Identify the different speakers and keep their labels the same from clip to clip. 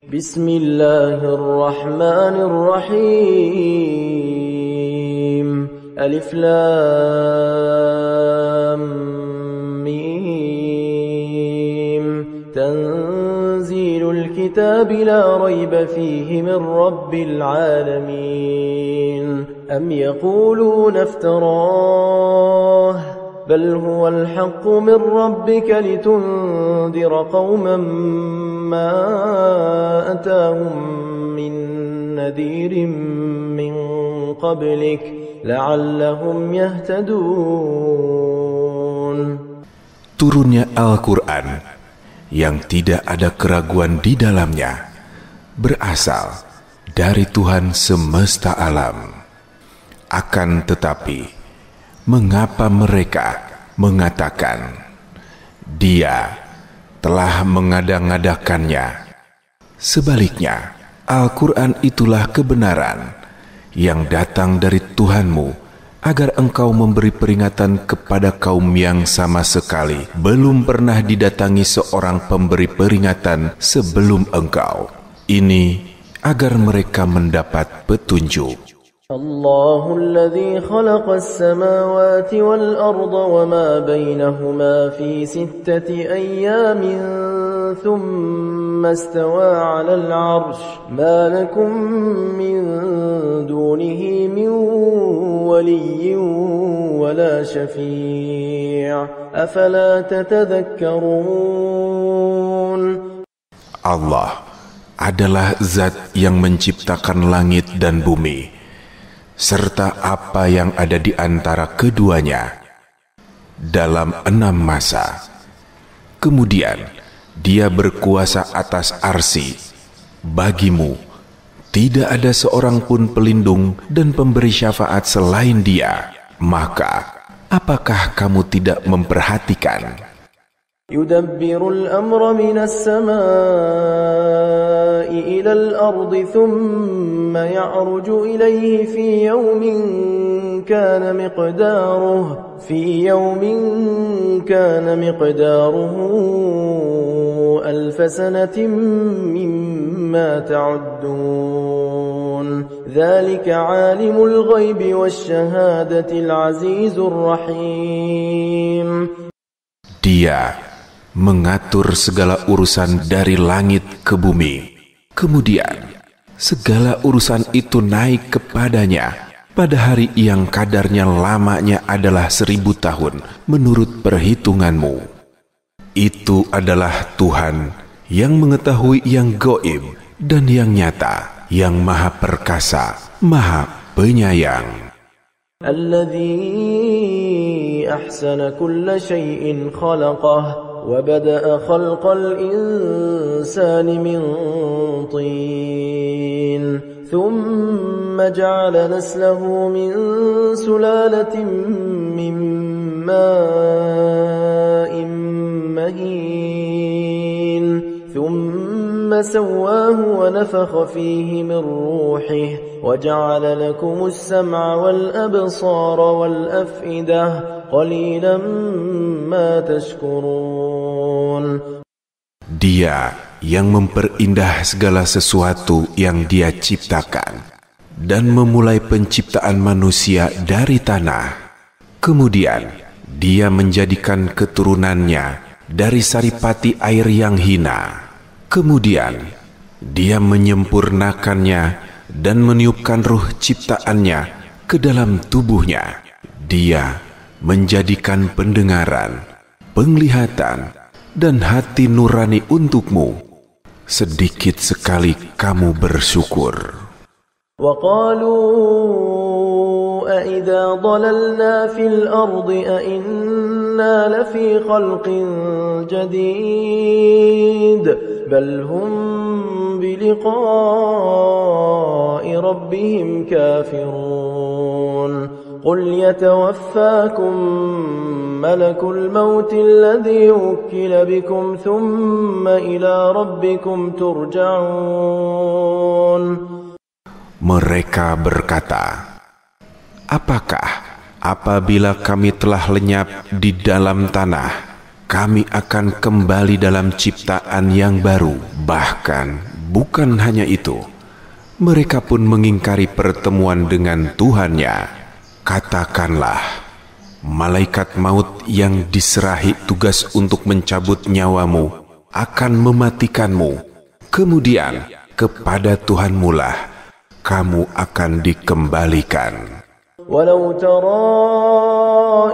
Speaker 1: Bismillahirrahmanirrahim. Alif Lam Mim. Tanzilul kitab la rayba fihi min rabbil alamin. Am yaquluna iftarah بل هو الحق من ربك لتنذر قوما ما أتاهم من نذير من قبلك لعلهم يهتدون.
Speaker 2: Turunnya Al-Quran yang tidak ada keraguan di dalamnya berasal dari Tuhan semesta alam. Akan tetapi mengapa mereka mengatakan Dia telah mengada-ngadakannya? Sebaliknya, Al-Quran itulah kebenaran yang datang dari Tuhanmu, agar engkau memberi peringatan kepada kaum yang sama sekali belum pernah didatangi seorang pemberi peringatan sebelum engkau. Ini agar mereka mendapat petunjuk.
Speaker 1: الله الذي خلق السماوات والأرض وما بينهما في 6 أيام ثم استوى على العرش ما لكم من دونه من ولي ولا شفيع أفلا تتذكرون.
Speaker 2: Allah adalah zat yang menciptakan langit dan bumi serta apa yang ada di antara keduanya dalam 6 masa. Kemudian Dia berkuasa atas arsy. Bagimu tidak ada seorang pun pelindung dan pemberi syafaat selain Dia. Maka apakah kamu tidak memperhatikan?
Speaker 1: يدبر الأمر من السماء إلى الأرض ثم يعرج إليه في يوم كان مقداره 1000 سنة مما تعدون ذلك عالم الغيب والشهادة العزيز الرحيم.
Speaker 2: Dia mengatur segala urusan dari langit ke bumi. Kemudian segala urusan itu naik kepadanya pada hari yang kadarnya lamanya adalah 1000 tahun menurut perhitunganmu. Itu adalah Tuhan yang mengetahui yang gaib dan yang nyata, yang maha perkasa, maha penyayang.
Speaker 1: الذي أحسن كل شيء خلقه وبدأ خلق الإنسان من طين ثم جعل نسله من سلالة من ماء مهين ثم سواه ونفخ فيه من روحه وجعل لكم السمع والأبصار والأفئدة قليلا ما تشكرون.
Speaker 2: Dia yang memperindah segala sesuatu yang Dia ciptakan dan memulai penciptaan manusia dari tanah. Kemudian Dia menjadikan keturunannya dari saripati air yang hina. Kemudian Dia menyempurnakannya dan meniupkan ruh ciptaannya ke dalam tubuhnya. Dia menjadikan pendengaran, penglihatan, dan hati nurani untukmu. Sedikit sekali kamu bersyukur.
Speaker 1: وَقَالُوا أَإِذَا ضَلَلْنَا فِي الْأَرْضِ أَإِنَّا لَفِي خَلْقٍ جَدِيدٍ بَلْ هُمْ بِلِقَاءِ رَبِّهِمْ كَافِرُونَ قُلْ يَتَوَفَّاكُمْ مَلَكُ الْمَوْتِ الَّذِي وُكِّلَ بِكُمْ ثُمَّ إِلَى رَبِّكُمْ تُرْجَعُونَ.
Speaker 2: Mereka berkata, apakah apabila kami telah lenyap di dalam tanah, kami akan kembali dalam ciptaan yang baru? Bahkan Bukan hanya itu, mereka pun mengingkari pertemuan dengan Tuhannya. Katakanlah, malaikat maut yang diserahi tugas untuk mencabut nyawamu akan mematikanmu. Kemudian kepada Tuhanmu lah kamu akan dikembalikan.
Speaker 1: ولو ترى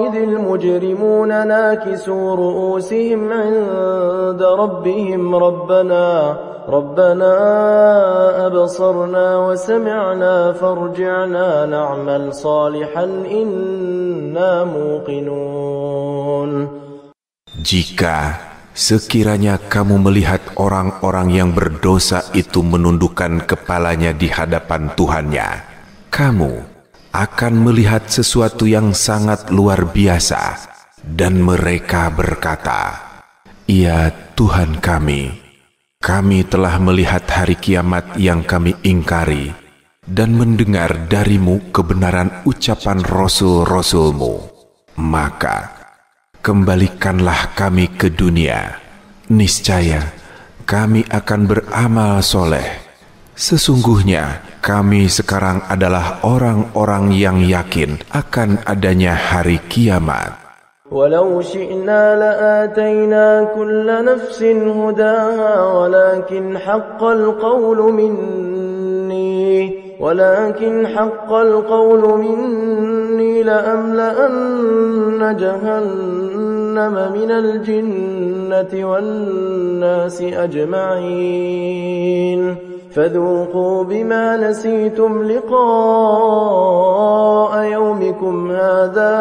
Speaker 1: إذ المجرمون ناكسوا رؤوسهم عند ربهم ربنا أبصرنا وسمعنا فارجعنا نعمل صالحا إنا موقنون.
Speaker 2: Jika sekiranya kamu melihat orang-orang yang berdosa itu menundukkan kepalanya di hadapan Tuhannya, kamu akan melihat sesuatu yang sangat luar biasa. Dan mereka berkata, "Ya Tuhan kami telah melihat hari kiamat yang kami ingkari dan mendengar darimu kebenaran ucapan Rasul-Rasulmu. Maka kembalikanlah kami ke dunia. Niscaya kami akan beramal soleh. Sesungguhnya kami sekarang adalah orang-orang yang yakin akan adanya hari kiamat."
Speaker 1: ولو شئنا لآتينا كل نفس هداها ولكن حق القول مني لأملأن جهنم من الجنة والناس أجمعين فذوقوا بما نسيتم لقاء يومكم هذا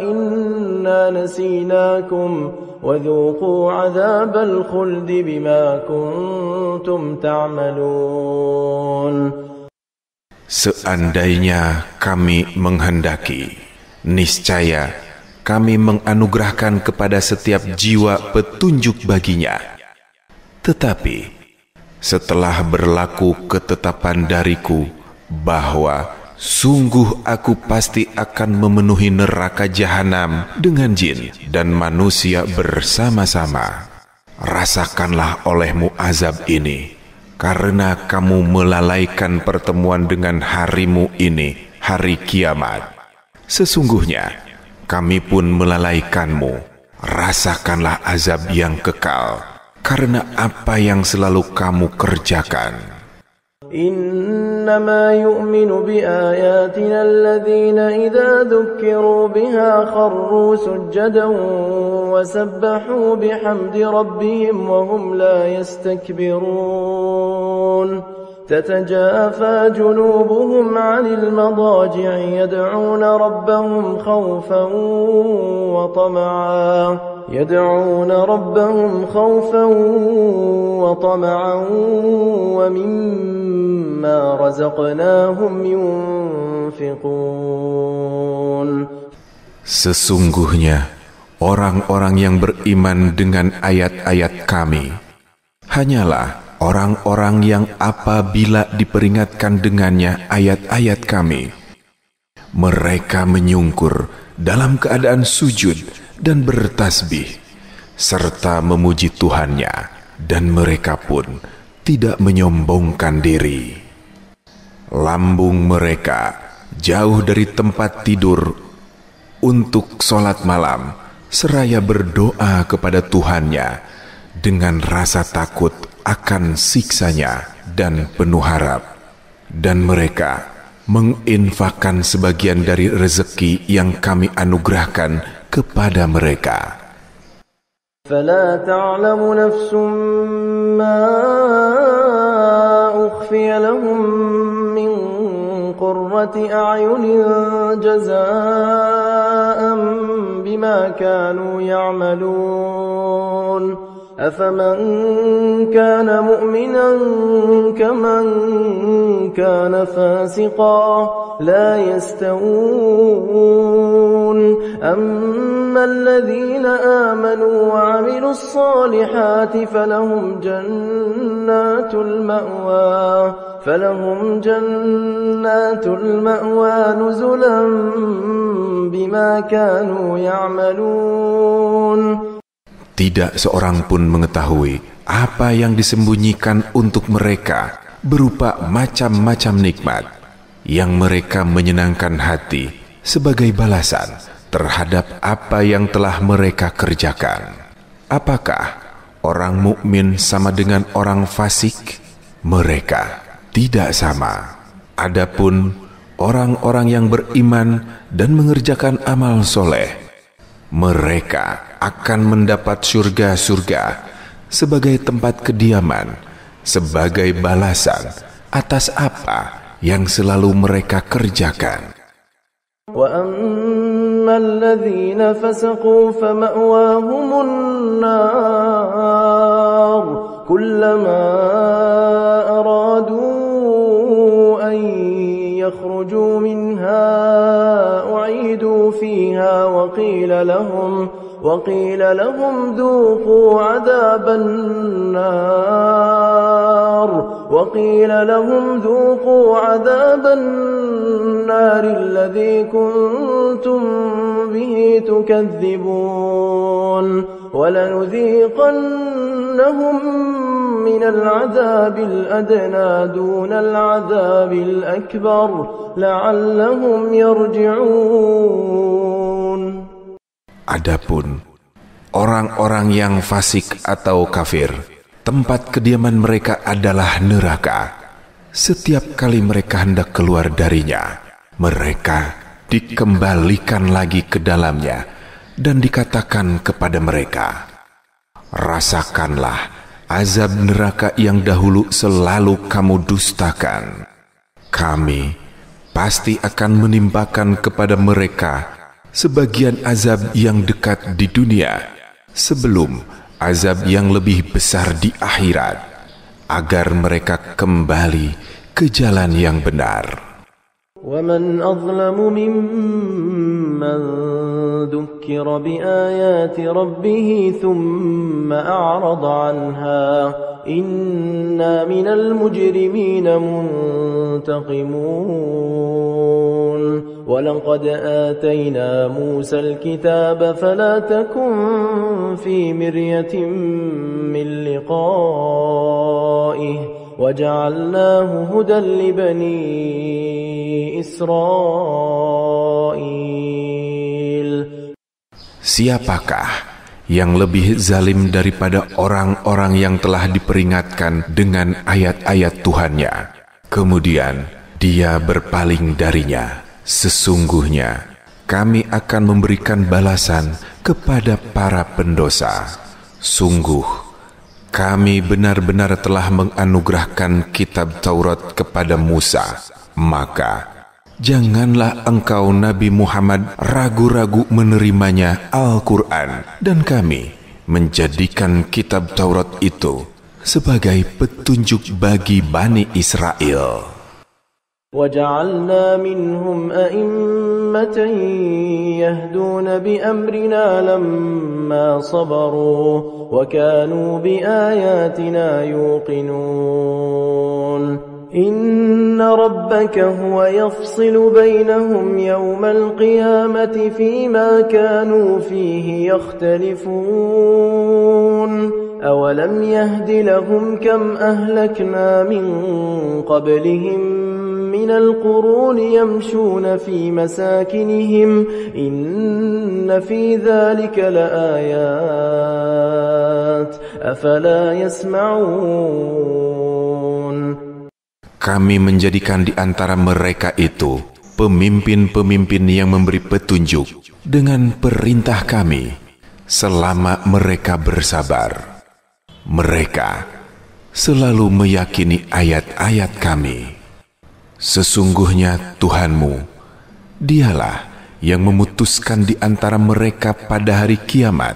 Speaker 1: إنا نسيناكم وذوقوا عذاب الخلد بما كنتم تعملون.
Speaker 2: Seandainya kami menghendaki, niscaya kami menganugerahkan kepada setiap jiwa petunjuk baginya. Tetapi setelah berlaku ketetapan dariku bahwa sungguh aku pasti akan memenuhi neraka jahanam dengan jin dan manusia bersama-sama, rasakanlah olehmu azab ini karena kamu melalaikan pertemuan dengan harimu ini, hari kiamat. Sesungguhnya kami pun melalaikanmu, rasakanlah azab yang kekal karena apa yang selalu kamu kerjakan.
Speaker 1: إنما يؤمن بآياتنا الذين إذا ذكروا بها خروا سجدا وسبحوا بحمد ربهم وهم لا يستكبرون تتجافى جنوبهم عن المضاجع يدعون ربهم خوفا وطمعا ومما رزقناهم ينفقون.
Speaker 2: Sesungguhnya orang-orang yang beriman dengan ayat-ayat kami hanyalah orang-orang yang apabila diperingatkan dengannya ayat-ayat kami, mereka menyungkur dalam keadaan sujud dan bertasbih serta memuji Tuhannya, dan mereka pun tidak menyombongkan diri. Lambung mereka jauh dari tempat tidur untuk sholat malam seraya berdoa kepada Tuhannya dengan rasa takut akan siksanya dan penuh harap, dan mereka menginfakkan sebagian dari rezeki yang kami anugerahkan kepada mereka.
Speaker 1: فلا تعلم نفس ما أخفي لهم من قرة أعين جزاء بما كانوا يعملون أفمن كان مؤمنا كمن كان فاسقا لا يستوون أما الذين آمنوا وعملوا الصالحات فلهم جنات المأوى نزلا بما كانوا يعملون.
Speaker 2: Tidak seorang pun mengetahui apa yang disembunyikan untuk mereka berupa macam-macam nikmat yang mereka menyenangkan hati sebagai balasan terhadap apa yang telah mereka kerjakan. Apakah orang mukmin sama dengan orang fasik? Mereka tidak sama. Adapun orang-orang yang beriman dan mengerjakan amal soleh, mereka akan mendapat surga-surga sebagai tempat kediaman, sebagai balasan atas apa yang selalu mereka kerjakan.
Speaker 1: وَأَمَّا الَّذِينَ فَسَقُوا فَمَأْوَاهُمُ النَّارُ كُلَّمَا أَرَادُوا أَن يَخْرُجُوا مِنْهَا أُعِيدُوا فِيهَا وقيل لهم ذوقوا عذاب النار الذي كنتم به تكذبون ولنذيقنهم من العذاب الأدنى دون العذاب الأكبر لعلهم يرجعون.
Speaker 2: Adapun orang-orang yang fasik atau kafir, tempat kediaman mereka adalah neraka. Setiap kali mereka hendak keluar darinya, mereka dikembalikan lagi ke dalamnya dan dikatakan kepada mereka, rasakanlah azab neraka yang dahulu selalu kamu dustakan. Kami pasti akan menimpakan kepada mereka sebagian azab yang dekat di dunia sebelum azab yang lebih besar di akhirat, agar mereka kembali ke jalan yang benar.
Speaker 1: وَمَنْ أَظْلَمُ مِمَّنْ ذُكِّرَ بِآيَاتِ رَبِّهِ ثُمَّ أَعْرَضَ عَنْهَا إِنَّا مِنَ الْمُجْرِمِينَ مُنْتَقِمُونَ وَلَقَدْ آتَيْنَا مُوسَى الْكِتَابَ فَلَا تَكُنْ فِي مِرْيَةٍ مِّن لِقَائِهِ وَجَعَلْنَاهُ هُدًى لِبَنِي إِسْرَائِيلَ.
Speaker 2: Siapakah yang lebih zalim daripada orang-orang yang telah diperingatkan dengan ayat-ayat Tuhannya, kemudian dia berpaling darinya? Sesungguhnya kami akan memberikan balasan kepada para pendosa. Sungguh kami benar-benar telah menganugerahkan kitab Taurat kepada Musa. Maka janganlah engkau Nabi Muhammad ragu-ragu menerimanya Al-Quran, dan kami menjadikan kitab Taurat itu sebagai petunjuk bagi Bani Israel.
Speaker 1: وَجَعَلْنَا مِنْهُمْ أَئِمَّةً يَهْدُونَ بِأَمْرِنَا لَمَّا صَبَرُوا وَكَانُوا بِآيَاتِنَا يُوقِنُونَ إِنَّ رَبَّكَ هُوَ يَفْصِلُ بَيْنَهُمْ يَوْمَ الْقِيَامَةِ فِيمَا كَانُوا فِيهِ يَخْتَلِفُونَ أَوَلَمْ يَهْدِ لَهُمْ كَمْ أَهْلَكْنَا مِنْ قَبْلِهِمْ مِنَ الْقُرُونِ يَمْشُونَ فِي مَسَاكِنِهِمْ إِنَّ فِي ذَلِكَ لَآيَاتٍ أَفَلَا يَسْمَعُونَ.
Speaker 2: Kami menjadikan di antara mereka itu pemimpin-pemimpin yang memberi petunjuk dengan perintah kami selama mereka bersabar. Mereka selalu meyakini ayat-ayat kami. Sesungguhnya Tuhanmu, Dialah yang memutuskan di antara mereka pada hari kiamat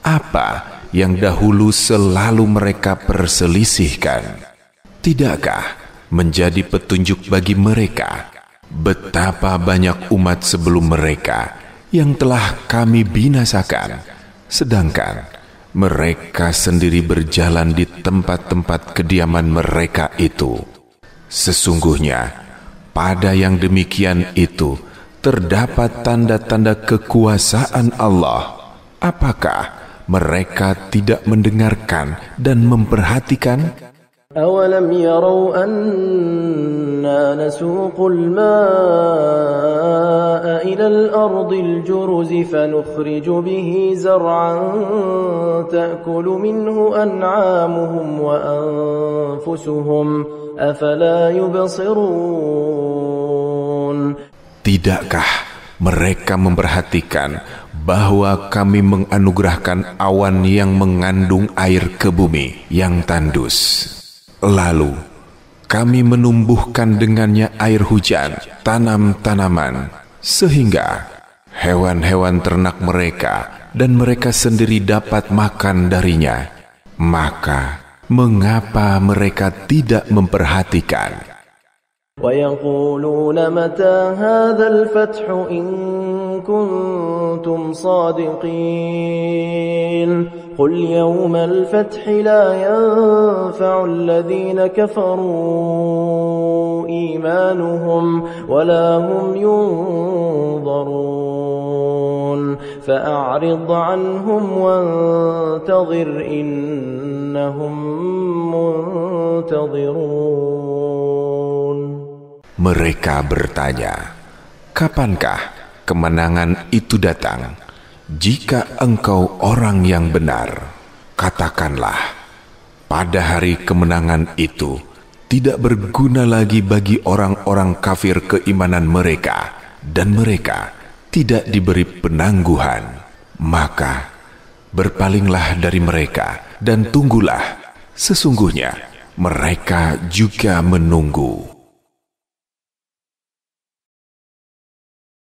Speaker 2: apa yang dahulu selalu mereka perselisihkan. Tidakkah menjadi petunjuk bagi mereka betapa banyak umat sebelum mereka yang telah kami binasakan, sedangkan mereka sendiri berjalan di tempat-tempat kediaman mereka itu. Sesungguhnya pada yang demikian itu terdapat tanda-tanda kekuasaan Allah. Apakah mereka tidak mendengarkan dan memperhatikan?
Speaker 1: أَوَلَمْ يَرَوْا أَنَّا نَسُوقُ الْمَاءَ إِلَى الْأَرْضِ الْجُرُزِ فَنُخْرِجُ بِهِ زَرْعًا تَأْكُلُ مِنْهُ أَنْعَامُهُمْ وَأَنْفُسُهُمْ أَفَلَا يُبْصِرُونَ.
Speaker 2: Tidakkah mereka memperhatikan bahwa kami menganugerahkan awan yang mengandung air ke bumi yang tandus? Lalu kami menumbuhkan dengannya air hujan, tanam-tanaman, sehingga hewan-hewan ternak mereka dan mereka sendiri dapat makan darinya. Maka mengapa mereka tidak memperhatikan?
Speaker 1: وَيَقُولُونَ مَتَى هَذَا الْفَتْحُ إِن كُنتُمْ صَادِقِينَ قُلْ يَوْمَ الْفَتْحِ لَا يَنفَعُ الَّذِينَ كَفَرُوا إِيمَانُهُمْ وَلَا هُمْ يُنظَرُونَ فَأَعْرِضْ عَنْهُمْ وَانتَظِرْ إِنَّهُمْ مُنتَظِرُونَ.
Speaker 2: Mereka bertanya, kapankah kemenangan itu datang? Jika engkau orang yang benar, katakanlah, pada hari kemenangan itu tidak berguna lagi bagi orang-orang kafir keimanan mereka, dan mereka tidak diberi penangguhan. Maka berpalinglah dari mereka dan tunggulah, sesungguhnya mereka juga menunggu.